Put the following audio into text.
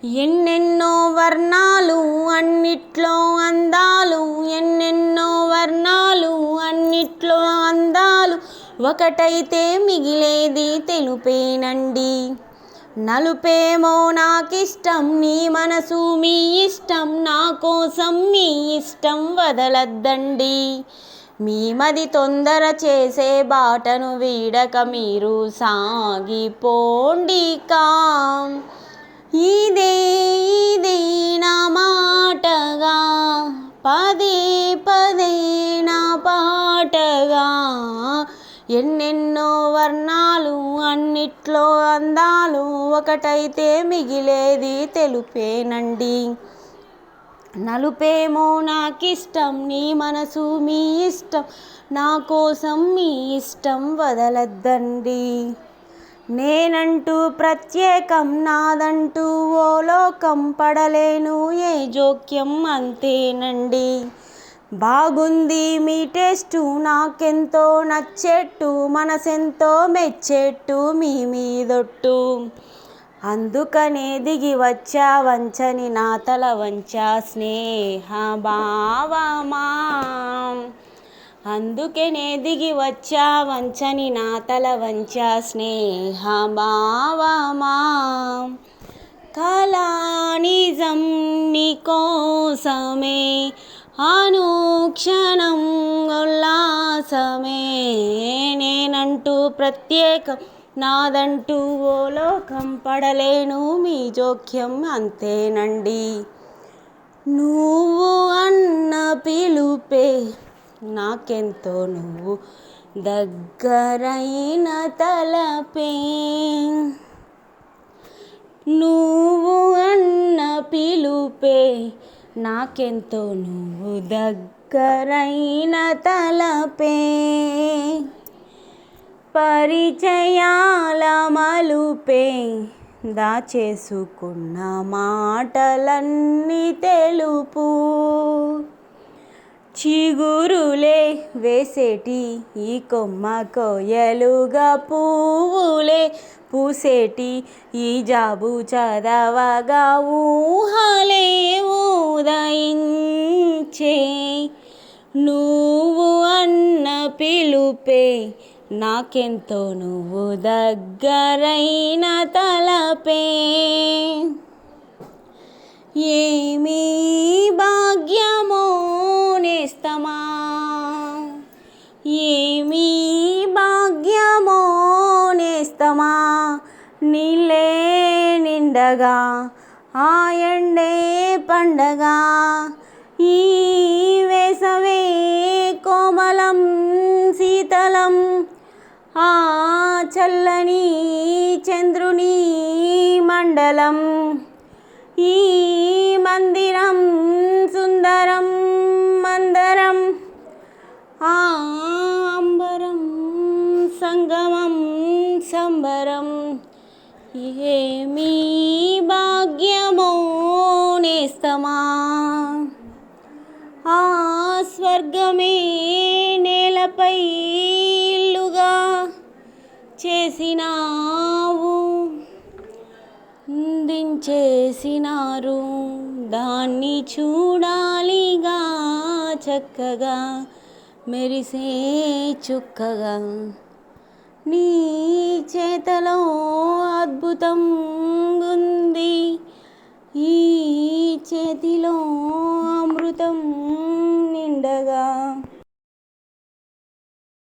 ఎన్నెన్నో వర్ణాలు అన్నిట్లో అందాలు, ఎన్నెన్నో వర్ణాలు అన్నిట్లో అందాలు, ఒకటైతే మిగిలేది తెలుపేనండి. నలుపేమో నాకిష్టం, నీ మనసు మీ ఇష్టం, నా కోసం మీ ఇష్టం వదలద్దండి. మీ మది తొందర చేసే బాటను వీడక మీరు సాగిపోండి. ఇదే ఇదే నా మాటగా, పదే పదే నా పాటగా. ఎన్నెన్నో వర్ణాలు అన్నిట్లో అందాలు, ఒకటైతే మిగిలేది తెలుపేనండి. నలుపేమో నాకిష్టం, నీ మనసు మీ ఇష్టం, నా కోసం మీ ఇష్టం వదలద్దండి. నేనంటూ ప్రత్యేకం, నాదంటూ ఓ లోకం, పడలేను ఏ జోక్యం అంతేనండి. బాగుంది మీ టేస్టు, నాకెంతో నచ్చేట్టు, మనసెంతో మెచ్చేట్టు మీ మీదొట్టు. అందుకనే దిగి వచ్చా వంచని నా తల వంచా స్నేహ భావమా. అందుకనే దిగి వచ్చా వంచని నా తల వంచా స్నేహ భావమా. కళా నిజం నీ కోసమే, అనుక్షణం ఉల్లాసమే. నేనంటూ ప్రత్యేకం, నాదంటూ ఓ లోకం, పడలేను మీ జోక్యం అంతేనండి. నువ్వు అన్న పిలుపే నాకెంతో, నువ్వు దగ్గరైన తలపే. నువ్వు అన్న పిలుపే నాకెంతో, నువ్వు దగ్గరైన తలపే. పరిచయాల మలుపే, దాచేసుకున్న మాటలన్నీ తెలుపు. చిగురులే వేసేటి ఈ కొమ్మ కొయ్యలుగా, పువ్వులే పూసేటి ఈ జాబు చదవగా, ఊహలే ఉదయించే. నువ్వు అన్న పిలుపే నాకెంతో, నువ్వు దగ్గరైన తలపే. ఏమీ భాగ్యమో నేస్తమా, ఏమీ భాగ్యమో నేస్తమా. నీళ్ళే నిండగా ఆ ఎండే పండగా, ఈ వేసవే కోమలం శీతలం. ఆ చల్లని చంద్రుని మండలం, ఈ మందిరం సుందరం మందరం. ఆ అంబరం సంగమం సంబరం. ఏమీ భాగ్యమో నేస్తమా, ఆ స్వర్గమే నేలపై ఇల్లుగా చేసినావు. దించేసినారు దాన్ని చూడాలిగా, చక్కగా మెరిసే చుక్కగా. నీ చేతలో అద్భుతం ఉంది, ఈ చేతిలో అమృతం